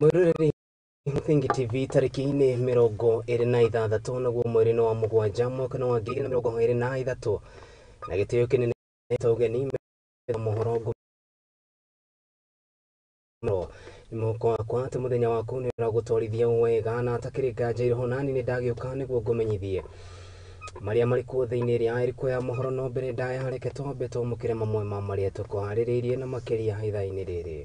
Mururi Muthingi TV tariki-ini mirongo iri na ithathatũ naguo mweri wa mũgwanja mwaka wa 2023 na gĩtĩo kĩnene ta ũgeni mohoro ni moko wakwa ati muthenya waku ni uragutwarithia wega na atakiri nganja iriho nani ni ndagĩũka nĩguo ngũmenyithie maria mari kuo thĩinĩ ria iriko ya mohoro no mbere ndaya hareke twambe twamũkĩre mamwe ma maria tũkũharĩrĩirie na makĩria ithaa-inĩ rĩrĩ.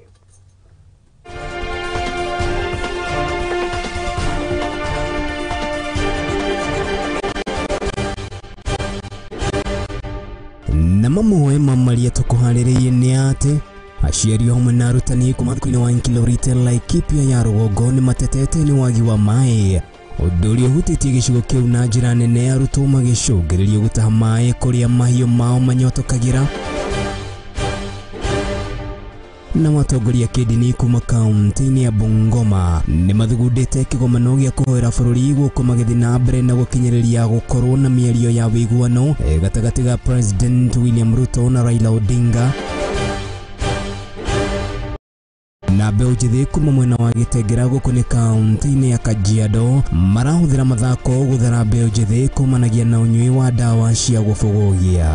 Na mamwe ma maria tũkũharĩrĩirie nĩ atĩ aciari hamwe na arutani kuma thukuru-inĩ wa Nkilorite Laikipia ya rũgongo nĩ matetete nĩ wagi wa maĩ, ũndũ ũrĩa ũhutĩtie gĩcigo kĩu na njĩra nene, arutwo magĩcũngĩrĩrio gũtaha maĩ kũrĩa mahiũ mao manyotokagĩra. Na watongoria kĩndini kuma kaunti-inĩ ya Bungoma nĩ mathugundĩte kĩgomano gĩa kũhoera bũrũri gũkũ magĩthiĩ na mbere na gũkinyĩrĩria gũkorwo na mĩario ya wĩiguano gatagatĩ ga President William Ruto na Raila Odinga. Na mbeũ njĩthĩ kuma mwena wa Gĩtengera gũkũ nĩ kaunti-inĩ ya Kajiado marahũthĩra mathako gũthara mbeũ njĩthĩ kumanagia na ũnyui wa ndawa cia gũbũgũgia.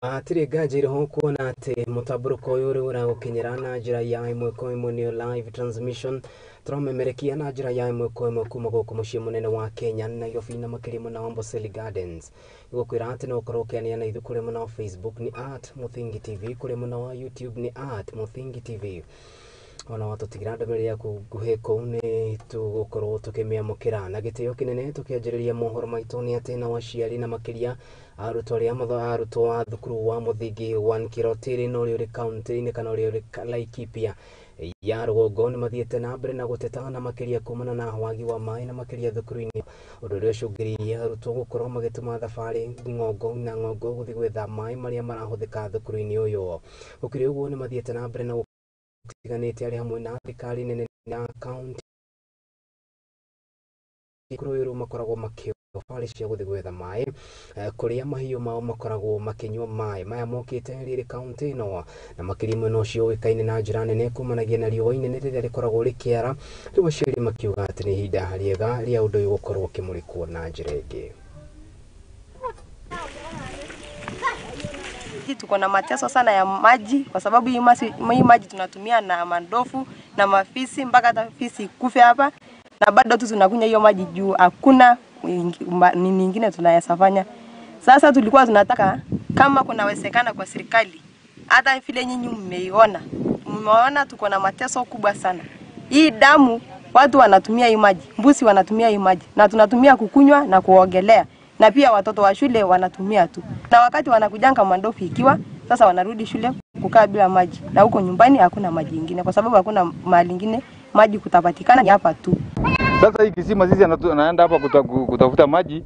Atire nganja iriho kuona ati mũtambũrũko ũyũ ũrĩa ũragũkinyĩra na njĩra ya ĩmwe kwa ĩmwe nĩyo live transmission tũramemerekia na njĩra ya ĩmwe kwa ĩmwe kuma gũkũ mũciĩ mũnene wa Kenya Nairobi na makĩria mũna wa Amboseli Gardens. Gũkwĩra atĩ no ũkorwo ũkĩania na ithuĩ kũrĩa mũna wa Facebook nĩ @Muthingi TV, kũrĩa mũna wa YouTube nĩ @Muthingi TV. Ona watũtigira ndũmĩrĩri yaku nguhĩ kũu nĩ tũgũkorwo tũkĩmĩamũkĩra na gĩtĩo kĩnene. Tũkĩanjĩrĩria mohoro maitũ nĩ atĩ na aciari na makĩria arutwo a thukuru wa mũthingi wa Nkilorite no ũrĩ kaunti-inĩ kana ũrĩ Laikipia ya rũgongo nĩ mathiĩte na mbere na gũteta na makĩria kumana na wagi wa maĩ na makĩria thukuru-inĩ, ũndũ ũrĩa ũcũngĩrĩirie arutwo gũkorwo magĩtũma thabarĩ ng'ongo gũthiĩ gwetha maĩ marĩa marahũthĩka thukuru-inĩ ũyũ. Gũkĩrĩ ũguo nĩ mathiĩte na mbere na gũtiganĩte arĩ hamwe na thirikari nene na kaunti kũrũĩrwo makoragwo makĩobarĩ cia gũthiĩ gwetha maĩ kũrĩa mahiũ mao makoragwo makĩnyua maĩ maya mokĩte rĩrĩ kaunti ĩno, na makĩria mwena ũcio ũĩkaine na njĩra nene kumanagia na riũa inene rĩrĩa rĩkoragwo rĩkĩara. Rĩu aciari makiuga atĩ nĩ ihinda rĩega rĩa ũndũ ũyũ gũkorwo ũkĩmũrĩkwo na njĩra ĩngĩ. Tuko na mateso sana ya maji kwa sababu hii maji tunatumia na mandofu na mafisi mpaka hata fisi kufe hapa, na bado tu tunakunywa hiyo maji juu hakuna nini nyingine tunayafanya. Sasa tulikuwa tunataka kama kunawezekana kwa serikali, hata vile nyinyi mmeona tuko na mateso kubwa sana. Hii damu watu wanatumia hii maji, mbuzi wanatumia hii maji na tunatumia kukunywa na kuogelea, na pia watoto wa shule wanatumia tu, na wakati wanakujanga mandofu ikiwa sasa wanarudi shule kukaa bila maji, na huko nyumbani hakuna maji ingine kwa sababu hakuna mahali ingine maji kutapatikana, ni hapa tu. Sasa hii kisima sisi anaenda hapa kutafuta maji,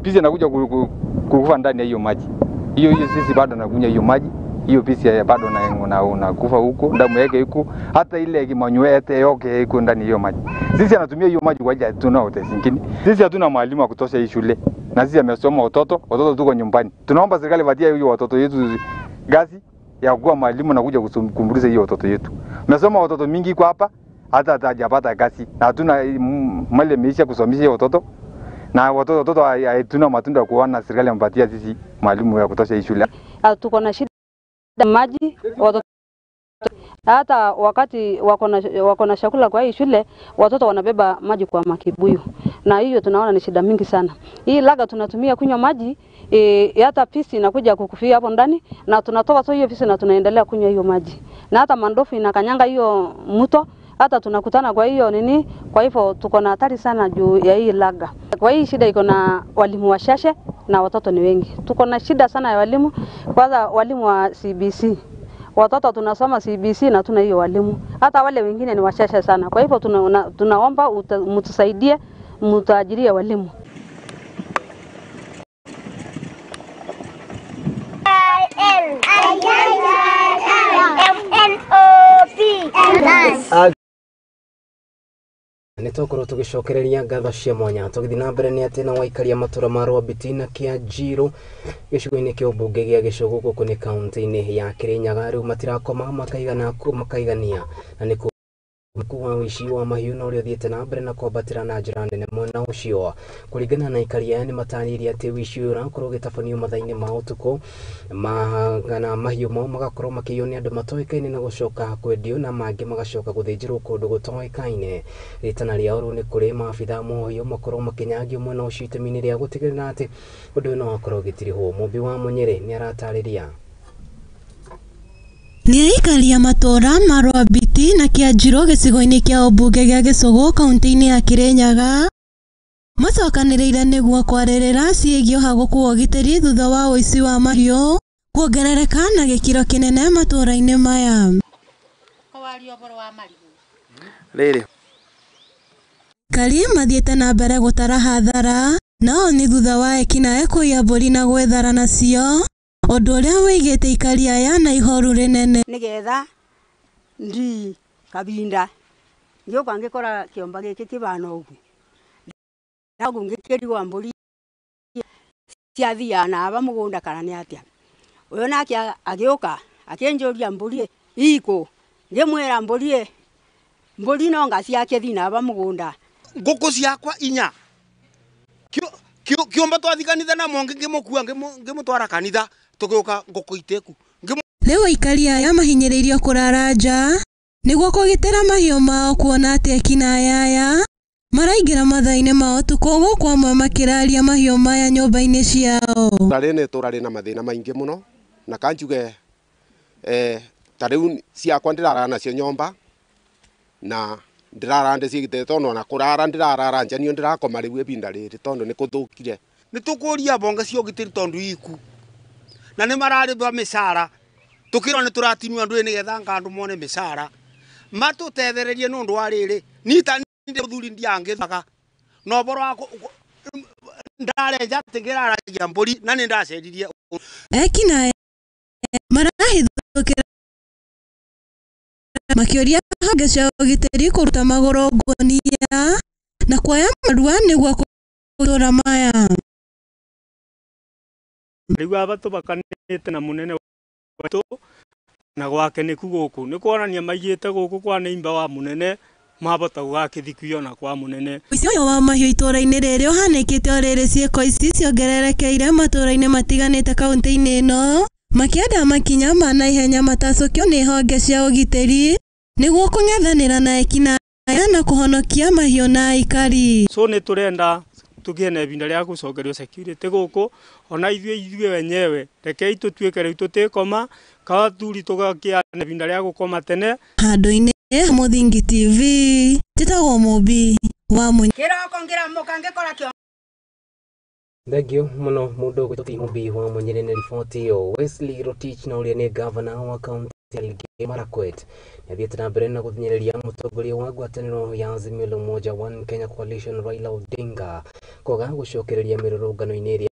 pisi anakuja kukufa ndani ya hiyo maji. Hiyo sisi bado nakunywa hiyo maji. Hiyo pisi bado na kufa huko, damu yake iko, hata ile kimanywete yote iko ndani hiyo maji. Sisi anatumia hiyo maji kwa ajili ya tuna wote zingine. Sisi hatuna mwalimu wa kutosha hii shule. Na sisi amesoma watoto tuko nyumbani. Tunaomba serikali watie hiyo watoto yetu gazi ya kuwa mwalimu na kuja kukumbuliza hiyo watoto yetu. Mesoma watoto mingi kwa hapa hata hajapata gazi. Na hatuna mali imeisha kusomesha watoto. Na watoto hatuna matunda kuona serikali ampatia sisi mwalimu ya kutosha hii shule. Tuko na shida maji, watoto hata wakati wako na chakula kwa hii shule watoto wanabeba maji kwa makibuyu, na hiyo tunaona ni shida mingi sana. Hii laga tunatumia kunywa maji, hata fisi inakuja kukufia hapo ndani na tunatoka tu hiyo fisi na tunaendelea kunywa hiyo maji, na hata mandofu inakanyanga hiyo mto, hata tunakutana kwa hiyo nini. Kwa hivyo tuko na hatari sana juu ya hii laga. Kwa hii shida iko na walimu wachache na watoto ni wengi. Tuko na shida sana ya walimu, kwanza walimu wa CBC. Watoto tunasoma CBC na tuna hiyo walimu. Hata wale wengine ni wachache sana. Kwa hivyo tunaomba mtusaidie, mtuajirie walimu. nitokoro tugicokereria ngatho cia mwanya tugithi na mbere ni ati na waikaria matura ma Nduati na Kianjuro gicigo-ini kia ubunge gia Gicugu guku ni kaunti-ini ya Kirinyaga riu matirakoma makaigania na ni mkuu wa wici wa mahiũ na ũrĩa ũthiĩte na mbere na kwambatĩra na njĩra nene mwena ũcio kũringana na aikari aya nĩ mataririe atĩ wici ũyũ ũrakorwo ũgĩtabanio mathaa-inĩ ma ũtukũ na mahiũ mao magakorwo makĩiywo nĩ andũ matoĩkaine na gũcoka kwendio na mangĩ magacoka gũthĩnjĩrwo kũndũ gũtoĩkaine. Rĩtana rĩao rĩu nĩ kũrĩ maabitha mohio makorwo makĩnyangio mwena ũcio itemi-inĩ rĩa gũtigĩrĩra atĩ ũndũ ũyũ no wakorwo ũgĩtirihwo. Mũmbi wa Munyere nĩ aratarĩria. Ni aikari a matora ma Nduati na Kianjuro gĩcigo-inĩ kia ũmbunge gia Gicugu kaunti-inĩ ya Kirinyaga macokanĩrĩire nĩguo kwarĩrĩra ciĩgiĩ ũhagũku wa ũgitĩri thutha wa ũici wa mahiũ kuongerereka na gĩkĩro kĩnene matũra-inĩ maya. Rĩrĩ aikari mathiĩte na mbere gũtara hathara no ni thutha wa ekinaĩ kũiya mbũri na gwethara nacio ũndũ ũrĩa wĩigĩte aikari aya na ihoru rĩnene. Nigetha ndi kabinda ngĩũka ngĩkora kĩomba gĩkĩ kĩbana ũguo naguo ngĩkĩrigwo mbũri ciathiaga na aba mũgũnda kana nĩ atĩa. Ũyũ nake agĩũka akĩnjũria mbũri ikũ ngĩmwĩra mbũri no ngaciake thiĩ na aba mũgũnda. ngũkũ ciakwa inya kĩomba twathikanitha na monge ngĩmũkua ngĩmũtwara kanitha tũgĩũka ngũkũ iteku. Rĩu aikari aya mahinyĩrĩirio kũrara nja nĩguo kũgitĩra mahiũ mao kuona atĩ ekinaĩ aya maraingĩra mathaa-inĩ ma ũtukũ gũkũ amwe makĩraria mahiũ maya nyũmba-inĩ ciao. Tũrarĩ na mathĩna maingĩ mũno na kanjuge ta rĩu ciakwa ndĩrara nacio nyomba na ndĩrara ndĩcigĩte tondũ na kũrara ndĩrarara nja niĩ ndĩrakoma rĩu ebinda rĩrĩ tondũ nĩ kũthũkire. Nĩ tũkũria bonge cia ũgitĩri tondũ iku na nĩ mararĩba mĩcara tũkĩrwo nĩ tũratinua andũ nĩgetha ngandũ mone mĩcara matũtethererie nĩ ũndũ wa rĩrĩ nita nĩ mũthuri ndiangĩthaga no ũboro wa ndarenja atĩ ngĩraragia mbũri na nĩ ndaceririe. Ekinaĩ marahithũkĩra makĩũria honge cia ũgitĩri kũruta magũrũ nguonia na kuoya marua nĩguo kũtũra maya. Rĩu aba tũbakanĩte na mũnene witũ na gwake nĩku gũkũ nĩ kuonania maigĩte gũkũ kwa nĩimba wa mũnene mabota gũgakĩthikio na kwa mũnene. Ũici ũyũ wa mahiũ itũra-inĩ rĩrĩ ũhanĩkĩte o rĩrĩ ciĩko ici ciongererekeire matũra-inĩ matiganĩte kaunti-inĩ ĩno makĩenda makinya ma naihenya matacũkio nĩ honge cia ũgitĩri nĩguo kũng'ethanĩra na ekinaĩ aya na kũhonokia mahiũ na aikari. So nĩ tũrenda tũgĩe na ibinda rĩa gũcokerio security gũkũ ona ithuĩ wenyewe rekei tũtuĩke rĩu tũtĩkoma kawa turi tũgakĩa na ibinda rĩa gũkoma tene. Handũ-inĩ Mũthingi TV tĩtagwo Mũmbi wa Munyere. Kĩroko ngĩramũka ngĩkora kĩo. Thengio mũno mũndũ ũgwĩtwo Mũmbi wa Munyere nĩ riboti ĩyo. Wesley Rotich na ũrĩa nĩ gavana wa kaunti ya Elgeyo Marakwet nĩ athiĩte na mbere na gũthing'ĩrĩria mũtongoria wa ngwatanĩro ya Azimio la Umoja One Kenya Coalition Raila Odinga kwaga gũcokereria mĩrũrũngano-inĩ ĩrĩa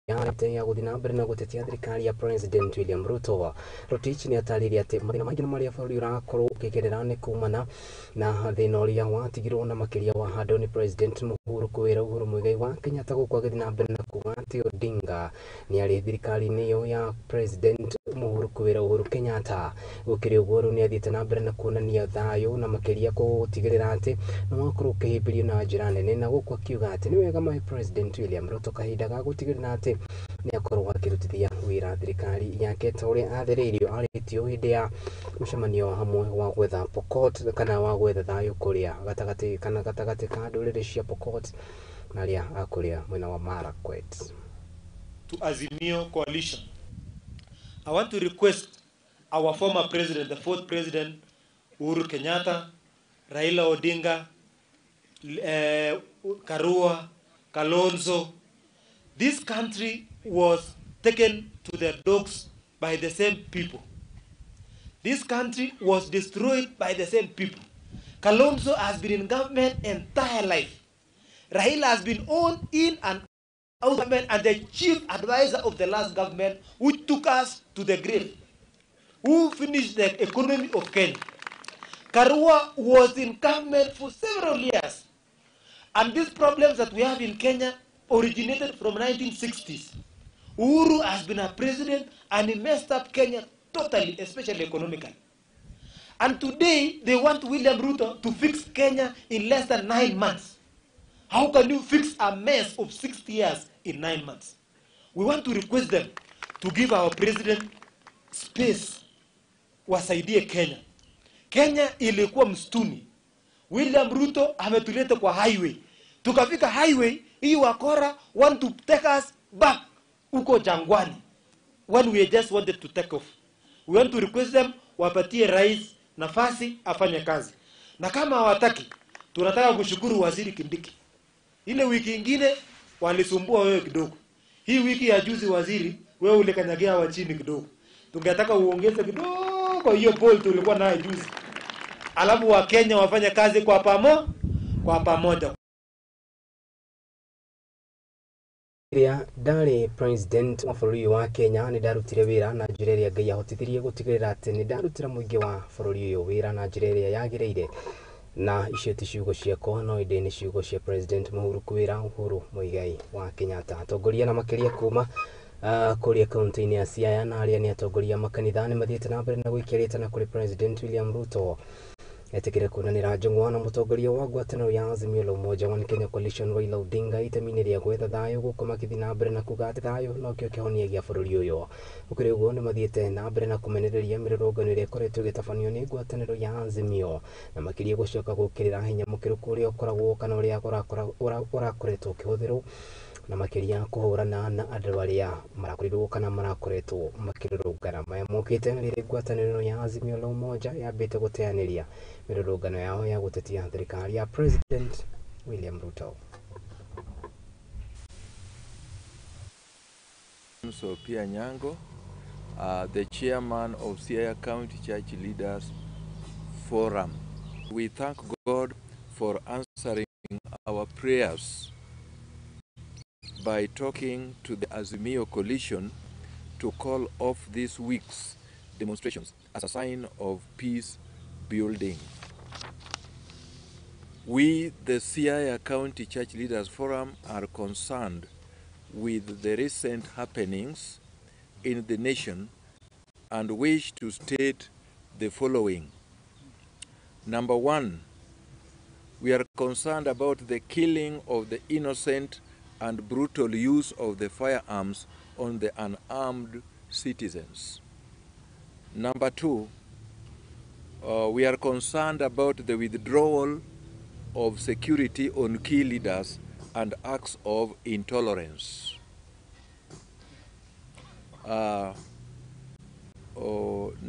ya gũthiĩ na mbere na gũtetia thirikari ya President William Ruto. Rotich nĩ atarĩirie atĩ mathĩna maingĩ marĩa bũrũri ũrakorwo ũkĩgerera nĩ kumana na thĩna ũrĩa watigirwo na makĩria wa handũ nĩ President Uhuru Muigai wa Kenyatta gũkũ agĩthiĩ na mbere na kuuga atĩ Odinga nĩ arĩ thirikari-inĩ ĩyo ya President Uhuru Kenyatta. Gũkĩrĩ ũguo rĩu nĩ athiĩte na mbere na kuonania thayũ na makĩria gũtigĩrĩra atĩ nĩ wakorwo ũkĩhĩmbĩrio na njĩra nene na gũkũ akiuga atĩ nĩ wega mahe President William Ruto kahinda ga gũtigĩrĩra atĩ nĩ akorwo akĩrutithia wĩra thirikari yake ta ũrĩa athĩrĩirio arĩtio hĩndĩ ya mũcemanio hamwe wa gwetha Pokot kana wa gwetha thayũ kũrĩa gatagatĩ ka ndũrĩrĩ cia Pokot na arĩa akũrĩa mwena wa Marakwet. To Azimio Coalition, I want to request our former president, the fourth president, Uhuru Kenyatta, Raila Odinga, Karua, Kalonzo. This country was taken to the dogs by the same people. This country was destroyed by the same people. Kalonzo has been in government entire life. Raila has been on in and out of government and the chief advisor of the last government who took us to the grave, who finished the economy of Kenya. Karua was in government for several years And these problems that we have in Kenya originated from 1960s. Uhuru has been a president and he messed up Kenya totally, especially economically. And today, they want William Ruto to fix Kenya in less than 9 months. How can you fix a mess of 60 years in 9 months? We want to request them to give our president space, wasaidie Kenya. Kenya ilikuwa msituni. William Ruto ametuleta kwa highway. Tukafika highway, hii wakora want to take us back uko jangwani. When we just wanted to take off. We want to request them wapatie rais nafasi afanye kazi. Na kama hawataki, tunataka kushukuru waziri Kindiki. Ile wiki ingine walisumbua wewe kidogo. Hii wiki ya juzi waziri, wewe ulikanyagia wa chini kidogo. Tungetaka uongeze kidogo hiyo poll tulikuwa nayo juzi. Alafu wa Kenya wafanye kazi kwa pamoja. Ndari president wa bũrũri wa Kenya ni ndarutire wĩra na njĩra ĩrĩa Ngai ahotithirie gũtigĩrĩra atĩ ni ndarutĩra mũingĩ wa bũrũri ũyũ wĩra na njĩra ĩrĩa yagĩrĩire. Na icio ti ciugo ciakwa no ĩndĩ nĩ ciugo cia president Mũhuru kwĩra Uhuru Muigai wa Kenyatta. Atongoria na makĩria kuma kũrĩa kaunti-inĩ ya Siaya na arĩa nĩ atongoria makanitha nĩ mathiĩte na mbere na gwĩkĩrĩtana kũrĩ president William Ruto etikire kunanira njung'wa na mutongoria wa ngwatanĩro ya Azimio la Umoja wa Kenya Coalition Raila Odinga itemi-inĩ rĩa gwetha thayũ gũkũ magĩthiĩ na mbere na kuga atĩ thayũ no kĩo kĩhonia gĩa bũrũri ũyũ. Ũkĩrĩ ũguo nĩ mathiĩte na mbere na kũmenereria mĩrũrũngano ĩrĩa ĩkoretwo ĩgĩtabanio nĩ ngwatanĩro ya Azimio na makĩria gũcoka gũkĩrĩra hinya mũkĩrũku ũrĩa ũkoragwo kana ũrĩa ũrakoretwo ũkĩhũthĩrwo na makĩria kũhũrana na andũ arĩa marakorirwo kana marakoretwo makĩrũrũngana maya mokĩte rĩrĩ ngwatanĩro ya Azimio la Umoja yambĩte gũteanĩria mĩrũrũngano yao ya gũtetia thirikari ya President William Ruto. So Pia Nyango, the chairman of Siaya County Church Leaders Forum. We thank God for answering our prayers by talking to the Azimio Coalition to call off this week's demonstrations as a sign of peace building. We, the Siaya County Church Leaders Forum, are concerned with the recent happenings in the nation and wish to state the following. Number one, we are concerned about the killing of the innocent and brutal use of the firearms on the unarmed citizens. Number two, we are concerned about the withdrawal of security on key leaders and acts of intolerance.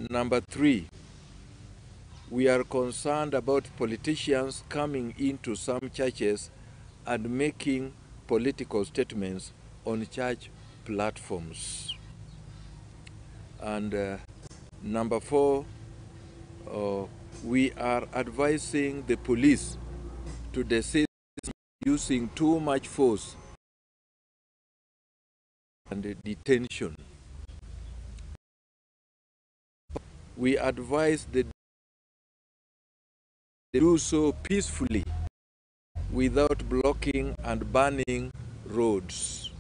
Number three, we are concerned about politicians coming into some churches and making political statements on church platforms. And number four, we are advising the police to desist using too much force and detention. We advise the do so peacefully without blocking and banning roads.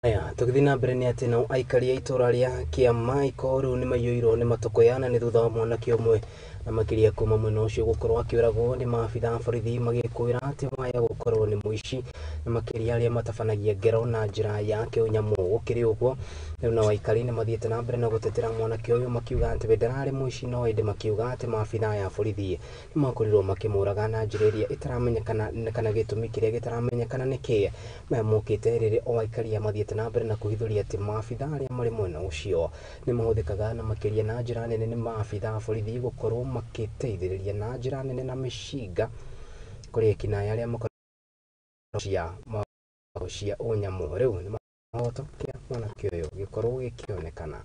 Aya tũgĩthiĩ na mbere nĩ atĩ nao aikari a itũũra rĩa Kĩama rĩu nĩ maiyũirwo nĩ matũkũyana nĩ thutha wa mwanake ũmwe na makĩria kuma mwena ũcio gũkorwo akĩũragwo nĩ maabitha a borithi magĩkũĩra atĩ waya gũkorwo nĩ mũici na makĩria arĩa matabanagia ngero na njĩra ya kĩũnyamũ. Gũkĩrĩ ũguo rĩu nao aikari nĩ mathiĩte na mbere na gũtetera mwanake ũyũ makiuga atĩ we ndararĩ mũici no ĩndĩ makiuga atĩ maabitha ya borithi nĩ makorirwo makĩmũraga na njĩra ĩrĩa ĩtaramenyekana kana gĩtũmi kĩrĩa gĩtaramenyekana nĩkĩ. Maya mokĩte rĩrĩ o aikari mathiĩte na mbere na kũhithũria atĩ maabitha arĩa marĩ mwena ũcio nĩ mahũthĩkaga na makĩria na njĩra nene nĩ maabitha a borithi gũkorwo makĩteithĩrĩria na njĩra nene na mĩcinga kũrĩ ekinaĩ arĩa makorwo cia ũnyamũ. Rĩu nĩ mahoto kĩa mwanake ũyũ gĩkorwo gĩkĩonekana.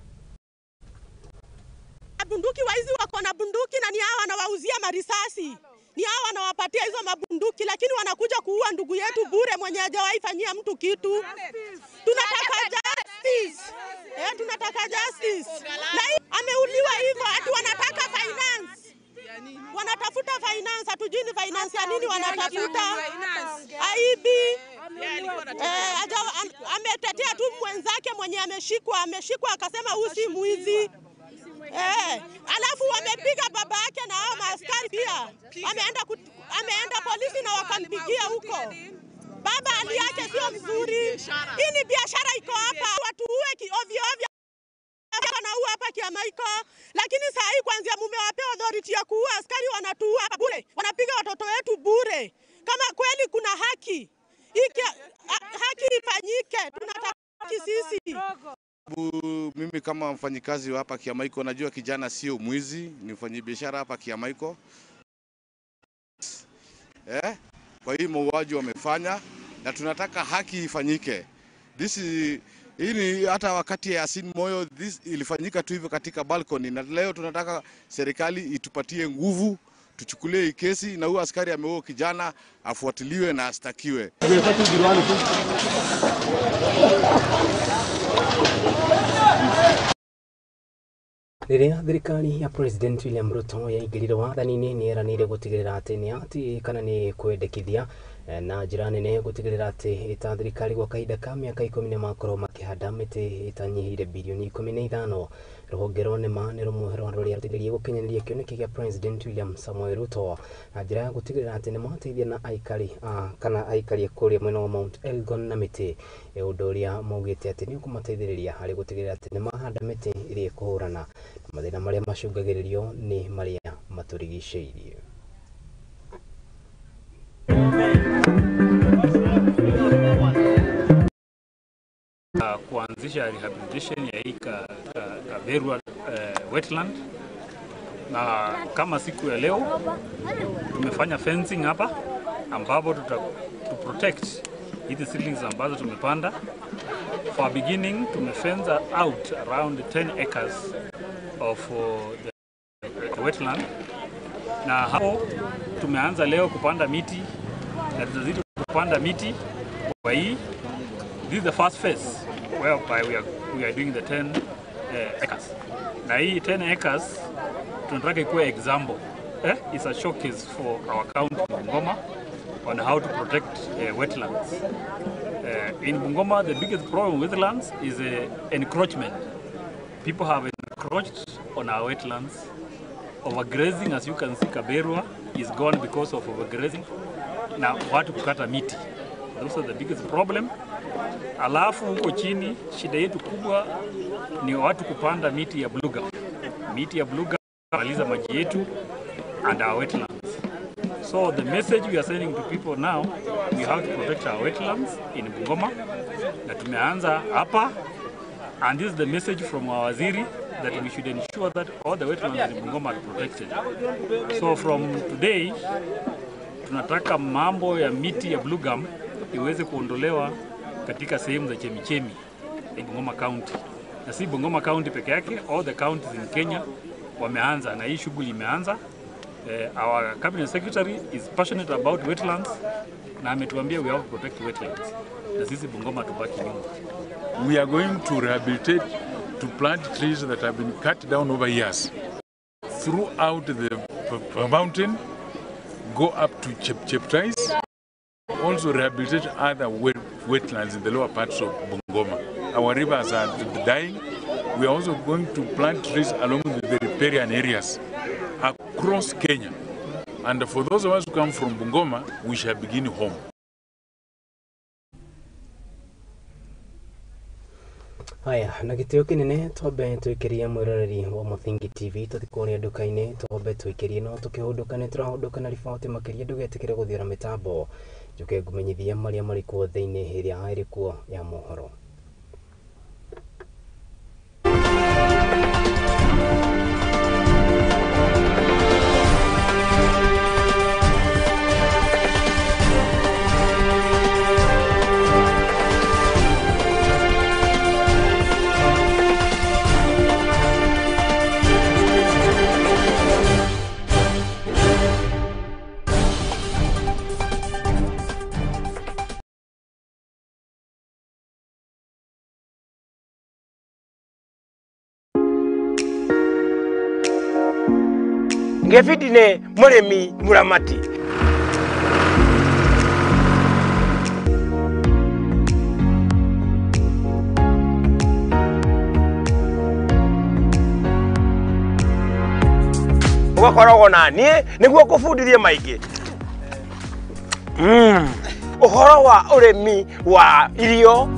Bunduki waizi wako na bunduki na ni hawa wanawauzia marisasi. Ni hawa wanawapatia hizo mabunduki lakini wanakuja kuua ndugu yetu bure mwenye hajawahi fanyia mtu kitu. Tunataka justice. Tunataka justice. Na ameuliwa hivyo ati wanataka finance. Wanatafuta finance, hatujui ni finance ya nini wanatafuta. Aibi. Ametetea tu mwenzake mwenye ameshikwa akasema huyu si mwizi. Alafu wamepiga baba yake na hao maaskari pia. Ameenda polisi na wakampigia huko. Baba hali yake sio mzuri. Hii ni biashara iko hapa. Watu uwe ovyo ovyo. Na huwa hapa Kiamaiko, lakini saa hii kwanza mumewapea authority ya kuua askari, wanatuua hapa bure. Wanapiga watoto wetu bure. Kama kweli kuna haki, haki ifanyike. Tunataka haki sisi. Mimi kama mfanyikazi hapa Kiamaiko najua kijana sio mwizi, ni mfanyabiashara hapa Kiamaiko. Kwa hiyo mauaji wamefanya na tunataka haki ifanyike. Hii ni hata wakati ya Yasin Moyo ilifanyika tu hivyo katika balcony, na leo tunataka serikali itupatie nguvu tuchukulie hii kesi na huyu askari ameua kijana afuatiliwe na astakiwe. Riria thirikari ya President William Ruto yaingirire wathani-inĩ nĩ eranĩire gũtigĩrĩra atĩ nĩ ati kana nĩ kwendekithia na njĩra nene gũtigĩrĩra atĩ ĩta thirikari gwa kahinda ka mĩaka 10 nĩ makorwo makĩhanda mĩtĩ ĩtanyihĩire bilioni 15. Rũhonge rwa NEMA nĩ rũmwe rwa rũrĩa rũteithĩrĩirie gũkinyanĩria kĩoneki gĩa President William Samoei Ruto na njĩra ya gũtigĩrĩra atĩ nĩ mateithia na aikari a kũrĩa mwena wa Mount Elgon na mĩtĩ, ũndũ ũrĩa maugĩte atĩ nĩ ũkũmateithĩrĩria harĩ gũtigĩrĩra atĩ nĩ mahanda mĩtĩ ĩrĩa ĩkũhũrana na mathĩna marĩa macũngagĩrĩrio nĩ marĩa matũrigicĩirie. Kuanzisha rehabilitation ya hii Kaberwa wetland, na kama siku ya leo tumefanya fencing hapa ambapo to protect hizi seedlings ambazo tumepanda. For beginning tumefence out around 10 acres of the wetland, na hapo tumeanza leo kupanda miti na tutazidi kupanda miti kwa hii. This is the first phase whereby we are doing the 10 acres. Na hii 10 acres tunataka ikuwe example. It's a showcase for our county Bungoma on how to protect wetlands. In Bungoma, the biggest problem with wetlands is encroachment. People have encroached on our wetlands. Overgrazing, as you can see, Kaberwa is gone because of overgrazing. Na watu kukata miti. Those are the biggest problem. Alafu huko chini shida yetu kubwa ni watu kupanda miti ya blue gum. Miti ya blue gum inamaliza maji yetu and our wetlands. So the message we are sending to people now, we have to protect our wetlands in Bungoma. Na tumeanza hapa, and this is the message from our waziri that we should ensure that all the wetlands in Bungoma are protected. So from today tunataka mambo ya miti ya blue gum iweze kuondolewa katika sehemu za chemichemi in Bungoma County. Na si Bungoma County peke yake, all the counties in Kenya wameanza na hii shughuli imeanza. Our cabinet secretary is passionate about wetlands na ametuambia we have to protect wetlands. Na sisi Bungoma tubaki nyuma. We are going to rehabilitate, to plant trees that have been cut down over years throughout the mountain, go up to Cheptais. Also rehabilitate other wetlands in the lower parts of Bungoma. Our rivers are dying. We are also going to plant trees along the riparian areas across Kenya. And for those of us who come from Bungoma, we shall begin home. Haya, na gĩtĩo kĩnene twambe twĩkĩrie mwĩroreri wa Mũthingi TV tũthikũria nduka-inĩ, twambe twĩkĩrie no tũkĩhũndũka tũrahũndũka na riboti makĩria, ndũgetĩkĩre gũthiĩra mĩtambo njoke ngũmenyithia marĩa marĩ kuo thĩinĩ ĩrĩa ĩrĩ kuo ya mohoro. ngefidine muremi muramati. Ugakoragwo na niĩ nĩguo kũbundithia maingĩ. Ũhoro wa ũrĩmi wa irio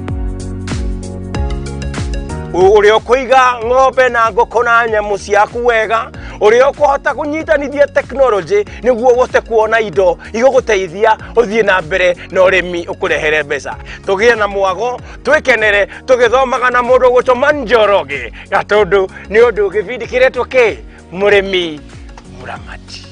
ũrĩa ũkũiga ng'ombe na ngũkũ na nyamũ ciaku wega, ũrĩa ũkũhota kũnyitanithia tekinoronjĩ nĩguo ũhote kuona indo igũgũteithia ũthiĩ na mbere na ũrĩmi ũkũrehere mbeca. Tũgĩe na mwago, twĩkenere tũgĩthomaga na mũndũ gũtũma Njoroge Gatũndũ nĩ ũndũ gĩbindi kĩretwo kĩ mũrĩmi muramati.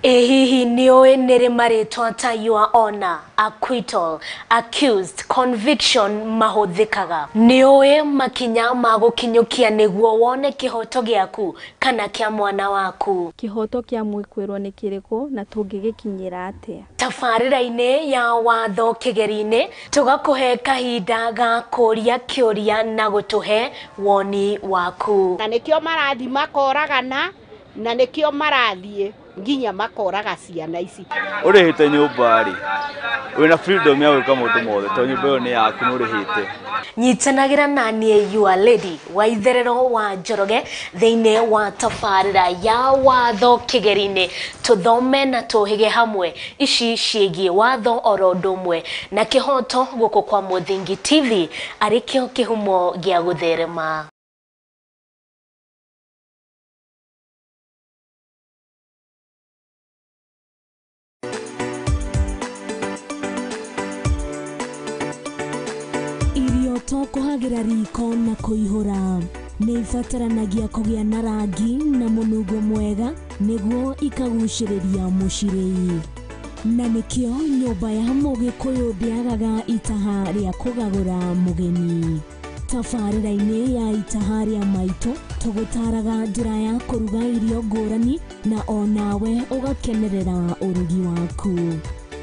Hihi nĩũĩ nĩrĩ marĩtwa ta your honor, acquittal, accused, conviction mahũthĩkaga? Nĩũĩ makinya ma gũkinyũkia nĩguo wone kĩhoto gĩaku kana kĩa mwana waku? Kĩhoto kĩa mwĩkũĩrwo nĩ kĩrĩkũ na tũngĩgĩkinyĩra atĩa? Tabarĩra-inĩ ya watho kĩgeri-inĩ tũgakũhe kahinda ga kũria kĩũria na gũtũhe woni waku. Na nĩkĩo marathi makoragana na nĩkĩo marathiĩ nginya makoraga ciana ici. Ũrĩhĩte nyũmba rĩ, wĩna freedom ya gwĩka maũndũ mothe tondũ nyũmba ĩyo nĩ yaku nĩ ũrĩhĩte. Nyitanagĩra na niĩ your lady wa itherero wa Njoroge thĩinĩ wa tabarĩra ya watho kĩgeri-inĩ, tũthome na tũhĩge hamwe ici ciĩgiĩ watho oro ũndũ ũmwe na kĩhoto gũkũ kwa Mũthingi TV arĩkĩo kĩhumo gĩa gũtherema. Kũhagĩra riko na kũihũra nĩ ibataranagia kũgĩa na rangi na mũnungo mwega nĩguo ikagucĩrĩria mũcirĩi. Na nĩkĩo nyũmba ya Mũgĩkũyũ ndĩagaga itaha rĩa kũgagũra mũgeni. Tabarĩra-inĩ ya itaha rĩa maitũ tũgũtaraga njĩra ya kũruga irio ngũrani na onawe ũgakenerera ũrugi waku.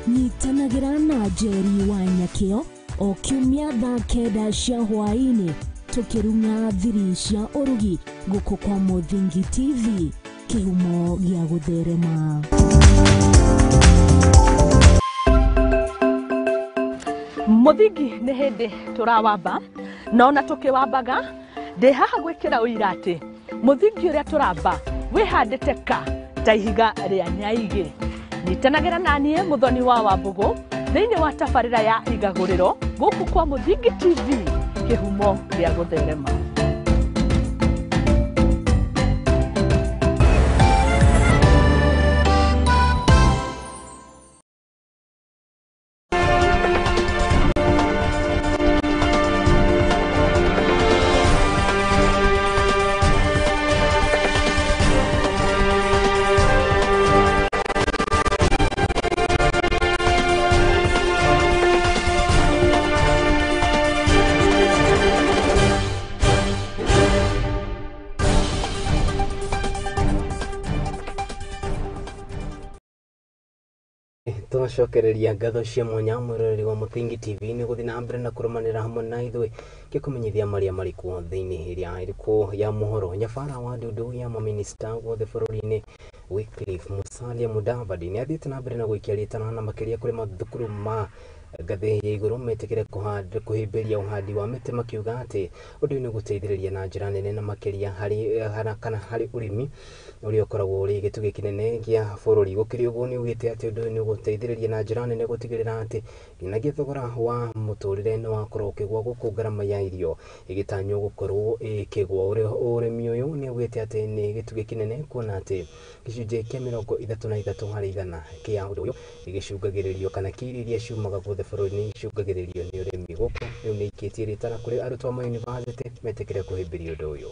Nyitanagĩra na Njeri wa Nyakĩo o kiumia thaa kenda cia hwaĩ-inĩ tũkĩrunga thiri cia ũrugi gũkũ kwa Mũthingi TV, kĩhumo gĩa gũtherema. Mũthingi nĩ hĩndĩ tũrawamba, na ona tũkĩwambaga ndĩ haha gwĩkĩra ũira atĩ mũthingi ũrĩa tũramba wĩhandĩte ka ta ihiga rĩa nyaigĩ. Nyitanagĩra na niĩ Mũthoni wa Wambũgũ thĩinĩ wa tabarĩra ya igagũrĩro gũkũ kwa Mũthingi TV, kĩhumo gĩa gũtherema. Tũgacokereria ngatho cia mwanya mwĩroreri wa Mũthingi TV nĩ gũthiĩ na mbere na kũrũmanĩra hamwe na ithuĩ gĩkũmenyithia marĩa marĩ kuo thĩinĩ ĩrĩa ĩrĩkuo ya mohoro. Nyabara wa ndundu ya mamĩnĩsta wothe bũrũri-inĩ Wycliffe Musalia Mudavadi nĩ athiĩte na mbere na gũikia rĩtana na makĩria kũrĩ mathukuru ma ngathĩ ya igũrũ metĩkĩre kũhĩmbĩria ũhandi wa mĩtĩ, makiuga atĩ ũndũ ũyũ nĩ gũteithĩrĩria na njĩra nene na makĩria harĩ ũrĩmi ũrĩa ũkoragwo ũrĩ gĩtugĩ kĩnene gĩa bũrũri. Gũkĩrĩ ũguo nĩ ugĩte atĩ ũndũ ũyũ nĩ gũteithĩrĩria na njĩra nene gũtigĩrĩra atĩ nginyagia thogora wa mũtũrĩre nĩ wakorwo ũkĩgwa, gũkũ ngarama ya irio ĩgĩtanywo gũkorwo ĩkĩgwa. Ũrĩmi ũyũ nĩ ugĩte atĩ nĩ gĩtugĩ kĩnene, kuona atĩ gĩcunjĩ kĩa 33 harĩ igana kĩa ũndũ ũyũ gĩgĩcungagĩrĩrio kana kĩa irio iria ciumaga guothe bũrũri-inĩ icungagĩrĩrio nĩ ũrĩmi. Gũkũ rĩu nĩ ikĩtie rĩtana kũrĩ arutwo a mayunivasĩtĩ metĩkĩre kũhĩmbĩria ũndũ ũyũ.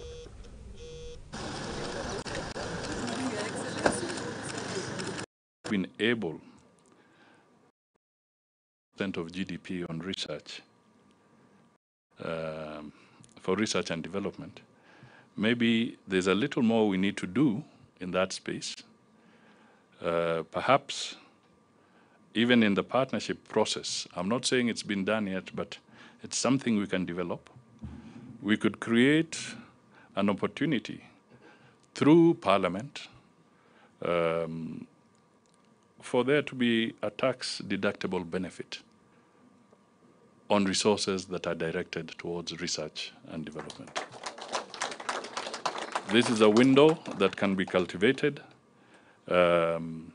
Been able of GDP on research for research and development. Maybe there's a little more we need to do in that space Perhaps even in the partnership process, I'm not saying it's been done yet, but it's something we can develop. We could create an opportunity through Parliament for there to be a tax deductible benefit on resources that are directed towards research and development. This is a window that can be cultivated, and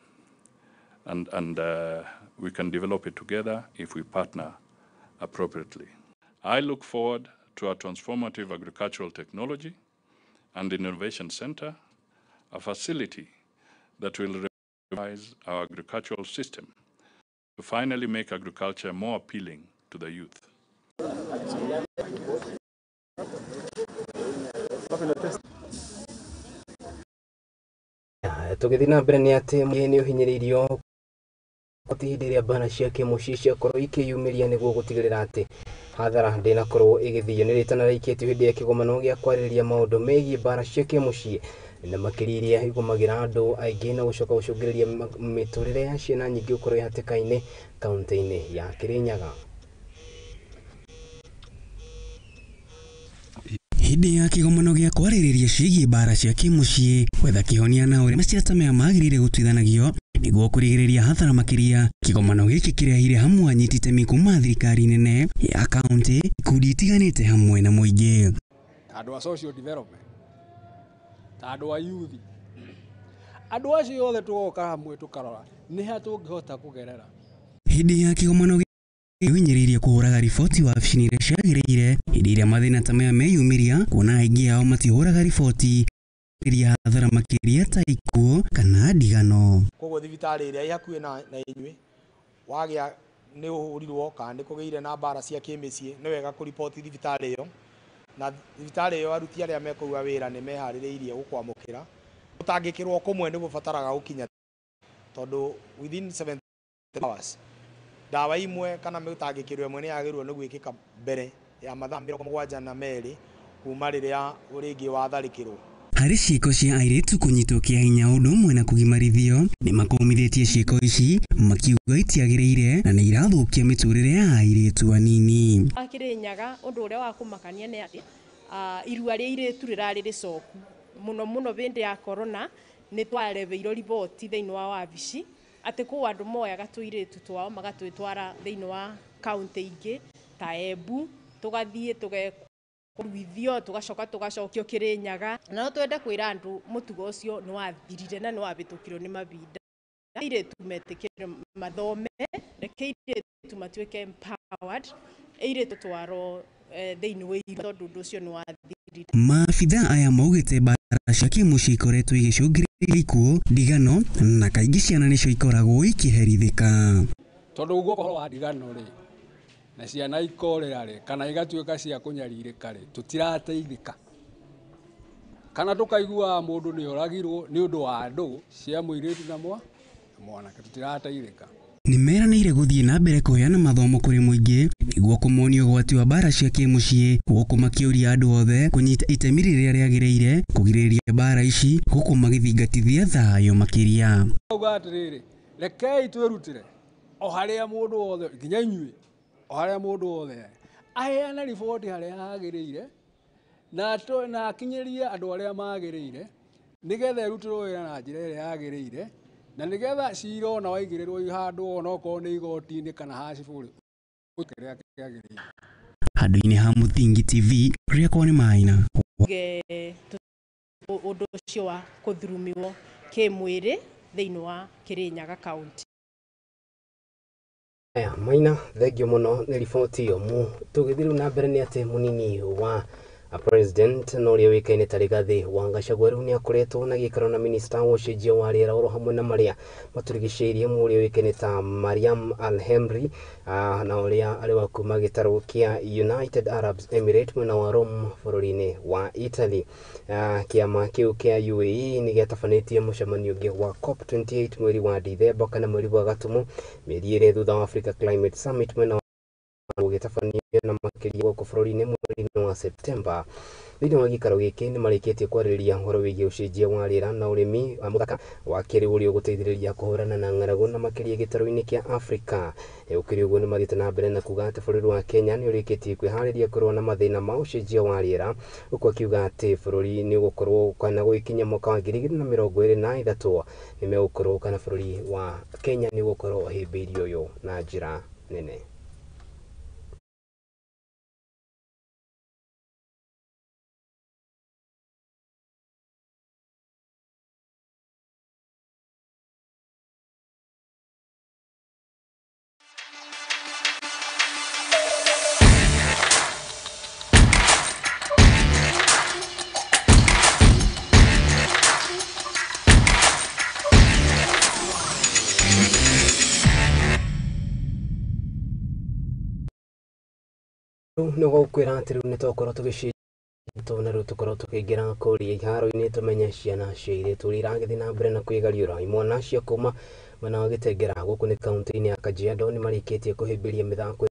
we can develop it together if we partner appropriately. I look forward to a transformative agricultural technology and innovation center, a facility that will revise our agricultural system to finally make agriculture more appealing to the youth. Tugithii na mbere ni ati ni uhinyiririo kuti iria bana cia kimuci cia korwo ikiyumiria niguo gutigirira ati hathara ndinakorwo igithio ni ritana raikitio hindi ya kigomano gia kwaririria maundu megie bara cia kimuci na makiriria igumagira andu aingi na gucoka gucungiriria miturire ya ciana nyingi ukorwo ihatikaine kaunti-ini ya Kirinyaga. Hindi ya kigomano gia kwaririria ciigie bara cia kimuci wetha kihonia na uria maciatamea magirire gutwithanagio niguo kurigiriria hathara makiria. Kigomano giki kirehire hamwe anyiti itemi kuma thirikari nene ya kaunti, ikundi itiganite hamwe na muingi, andu a social development, andu a youth, andu acio othe tugoka hamwe tukarora ni ha tungihota kugerera. Hindi ya kigomano winyiririe kuhuraga riboti wa wabici iria ciagiriire hindi iria mathina ta maya meyumiria, kuona aingi ao matihuraga riboti iria hathara makiria ta ikuo kana ndigano. Koguo thibitari iria ihakuhi na inyui wagia ni uhurirwo kana ni kugeire na bara cia kimicii ni wega kuripoti thibitari iyo, na thibitari iyo aruti aria mekuga wira ni mehaririirie gukwamukira. Utangikirwo kumwe ni gubataraga gukinya tondu within 7 hours dawa imwe kana mitangikirwo imwe ni yagirwo ni gwikika mbere ya mathaa 72 kuma riria uringi watharikirwo. Hari ciiko cia airitu kunyitwo kia hinya undu umwe na kugimarithio ni makomithitie ciiko ici makiuga itiagiriire na ni irathukia miturire ya airitu anini. Kirinyaga undu uria wa kumakania ni ati irua ria airitu rirari ricoku muno bindi ya corona ni twarebeirwo riboti thiini wa wabici ati ku andu moyaga tuiritu twao magatwitwara thiini wa kaunti ingi ta Embu, tugathie kuruithio tugacokio Kirinyaga, na no twende kwira andu mutugo ucio ni wathirire na ni wabitukirwo ni mabinda. Airitu metikire mathome, rekeire tumatuike empowered, airitu twaro thiini wa irio tondu undu ucio ni wathirire. Maabitha aya maugite bara cia kimuci ikoretwo igicungiriria ikuo, ndigano na kaingi ciana nicio ikoragwo ikiherithika. Tondu uguo kohoro wa ndigano ri na ciana ikorera ri kana igatuika cia kunyaririka ri tutirateithika, kana tukaigua mundu ni oragirwo ni undu wa andu cia muiritu na mwanake tutirateithika. Nimeranĩire guthii na mbere kuheana mathomo kuri muingi niguo kumonio gwati wa bara cia kimucii, guku makiuria andu othe kunyita itemi riria riagiriire kugiriria bara ici guku magithingatithia thayo makiria. Uga atiriri rekei twirutire o haria mundu othe nginya inyui o haria mundu othe aheana riboti haria hagiriire na akinyirie andu aria magiriire nigetha irutirwo wira na njira iria yagiriire na nigetha cira ona waigirirwo handu ona okorwo ni igoti-ini kana haciburi kiria kiagiriire. Handu-ini ha Muthingi TV riakwa ni Maina undu ucio wa kuthurumiwo kimwiri thiini wa Kirinyaga kaunti. Maina thengio muno ni riboti iyo mu tugithiru na mbere ni ati munini wa president no ria wikaine ta Rigathi wa Gachagua ni akoretwo na gikaro na minister wa ucenjia wa riera oro hamwe na maria maturigiceirie mu ria wikaine ta Mariam Al-Hemri na uria ari wa kuma gitaro kia United Arab Emirates mwena wa Rome bururi-ini wa Italy. Kiama kiu kia UAE ni giatafanĩtie mucemanio ũngĩ wa COP28 mweri wa Dithemba kana mweri wa Gatumu mieri ĩrĩ thutha wa Africa Climate Summit mwena gũgĩtabanio na makĩria gũkũ bũrũri-inĩ mweri-inĩ wa Septemba. Thĩinĩ wa gĩikaro gĩkĩ nĩ marĩkĩtie kwarĩrĩria ũhoro wĩgiĩ ũcenjia wa rĩera na ũrĩmi wa mũthaka wa kĩrĩu ũrĩa ũgũteithĩrĩria kũhũrana na ng'aragu na makĩria gĩtarũ-inĩ kĩa Afrika. Ũkĩrĩ ũguo nĩ mathiĩte na mbere na kuga atĩ bũrũri wa Kenya nĩ ũrĩkĩtie kwĩharĩria kũrũa na mathĩna ma ũcenjia wa rĩera, gũkũ akiuga atĩ bũrũri nĩ ũgũkorwo kana gũgĩkinya mwaka wa 2023 nĩ megũkorwo kana bũrũri wa Kenya nĩ ũgũkorwo ũhĩmbĩirio ũyũ na njĩra nene. Nĩ gũkwĩra atĩ rĩu nĩ tũkorwo tũgĩcenjia na rĩu tũkorwo tũkĩingĩra kũrĩa iharo-inĩ tũmenye ciana cia airĩtu ũrĩa iragĩthiĩ na mbere na kwĩgariũra. Imwana cia kuma mwena wa Gĩtengera gũkũ nĩ kaunti-inĩ ya Kajiado nĩ marĩkĩtie kũhĩmbĩria mĩthako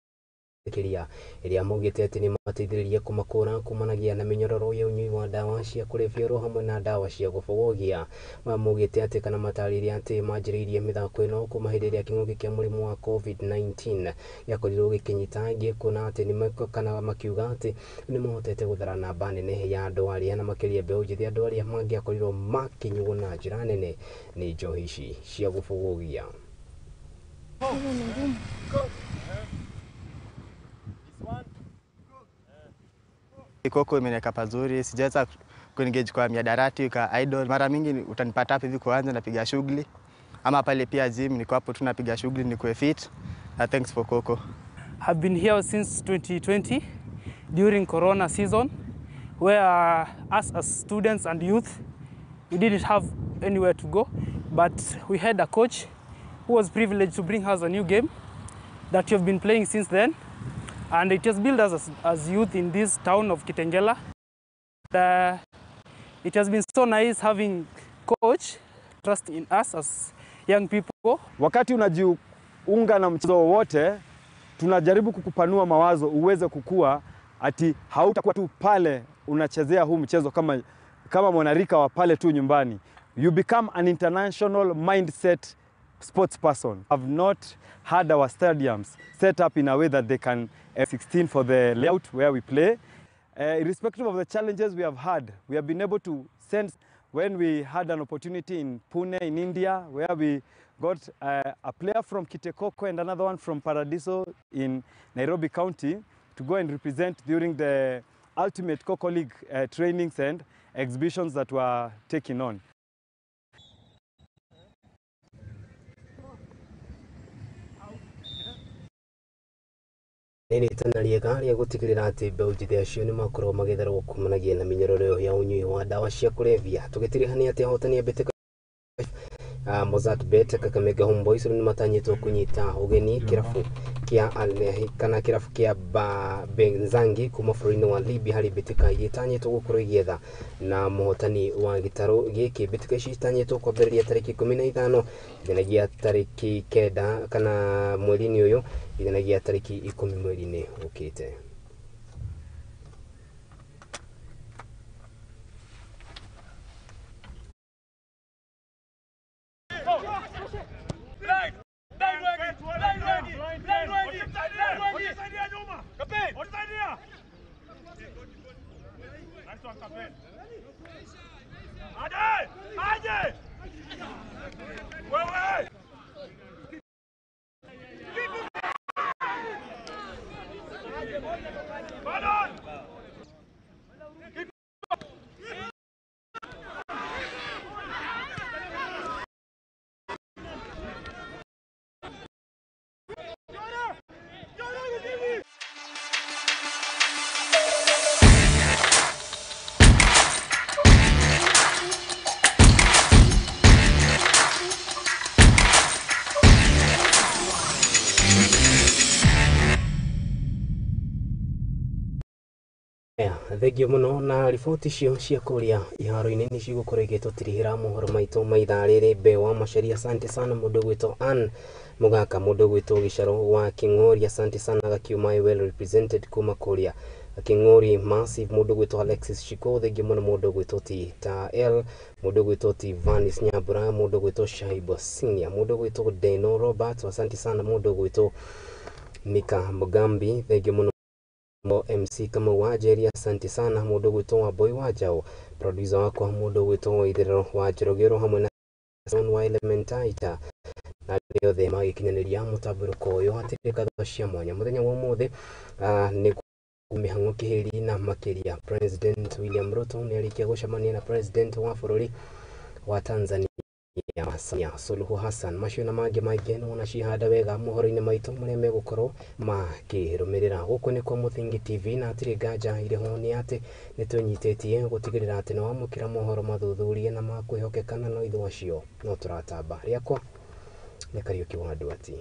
ĩrĩa maugĩte atĩ nĩ mateithĩrĩria kũmakũra kumanagia na mĩnyororo ya ũnyui wa ndawa cia kũrebia oro hamwe na ndawa cia gũbogogia. Maugĩte atĩ kana matarĩria atĩ manjĩrĩirie mĩthako ĩno kuma hĩndĩ ĩrĩa kĩng'ũki kĩa mũrimũ wa COVID-19 gĩakorirwo gĩkĩnyita kuona atĩ kana makiuga atĩ nĩ mahotete gũthara namba nene ya andũ arĩa na makĩria mbeũ njĩthĩ, andũ arĩa mangĩakorirwo makĩnyuo na njĩra nene nĩ njohi ici cia gũbogogia. Koko imeneka pazuri, sijaweza kuengage kwa miadarati ka idol. Mara mingi utanipata hapa hivi kuanza napiga shughuli, ama pale pia gym niko hapo tu napiga shughuli nikuwe fit. Thanks for Coco. I've been here since 2020 during Corona season, where us as students and youth we didn't have anywhere to go, but we had a coach who was privileged to bring us a new game that we have been playing since then. And it has built us as youth in this town of Kitengela. It has been so nice having coach trust in us as young people. Wakati unajiunga na mchezo wowote, tunajaribu kukupanua mawazo uweze kukua, ati hautakuwa tu pale unachezea huu mchezo kama mwanarika wa pale tu nyumbani. You become an international mindset sports person. Have not had our stadiums set up in a way that they can 16 for the layout where we play. Irrespective of the challenges we have had, we have been able to sense when we had an opportunity in Pune in India, where we got a player from Kitekoko and another one from Paradiso in Nairobi County to go and represent during the ultimate Coco League trainings and exhibitions that were taken on. Nĩ itana rĩega rĩa gũtigĩrĩra atĩ mbeũ njĩthĩ acio nĩ makorwo magĩtherwo kumanagia na mĩnyororo ya ũnyui wa ndawa cia kũrebia. Tũgĩtirihania atĩ ahotani a mbĩtĩka Mozart Bet Kakamega Homeboys nĩ matanyĩtwo kũnyita ũgeni kĩrabu kĩa Benzangi kuma bũrũri-inĩ wa Libya harĩ mbĩtĩka iria itanyĩtwo gũkorwo igĩetha na mũhotani wa gĩtarũ gĩkĩ. Mbĩtĩka ici itanyĩtwo kwambĩrĩria tarĩki 15 nginyagia tarĩki 9 kana mweri-inĩ ũyũ nginyagia tarĩki 10 mweri-inĩ ũkĩte. Thengio muno na riboti cio cia kuria iharo-ini ni cigũkorwo igĩtũtirihĩra mohoro maitũ ma ithaa rĩrĩ Mbewa Macharia. Asante sana mũndũ gwĩtwo Ann Mũgaka, mũndũ gwĩtwo Gĩcaro wa King'ori. Asante sana gakiuma well represented kuma kuria King'ori Massive, mũndũ gwĩtwo Alexis Chiko. Thengio muno mũndũ gwĩtwo T-L, mũndũ gwĩtwo Vanis Nyambura, mũndũ gwĩtwo Shaibo Senior, mũndũ gwĩtwo Deno Robert. Asante sana mũndũ gwĩtwo Mika Mugambi. Thengio muno MC kama Wajeri. Asante sana mũndũ gwĩtwo Wamboi Wajao, producer wakwa mũndũ gwĩtwo Waithĩrĩro wa Njorogero hamwe na wa Elementaita na rĩothe magĩkinyanĩria mũtambũrũko ũyũ hatirĩ ngatho cia mwanya mũthenya wa ũmũthĩ. Nĩ mĩhang'o kĩhĩri na makĩria President William Ruto nĩ arĩkia gũcemania na President wa bũrũri wa Tanzania Samia Suluhu Hassan. Macio na mangĩ maingĩ nĩwona cihanda wega mohoro-inĩ maitũ marĩa megũkorwo makĩrũmĩrĩra. Gũkũ nĩ kwa Mũthingi TV na hatirĩ nganja irĩho nĩ atĩ nĩ twĩnyitĩtie gũtigĩrĩra atĩ nĩ wamũkĩra mohoro mathuthurie na makwĩhokeka na no ithuĩ acio no tũratamba. Rĩakwa nĩ Kariuki wa Nduati.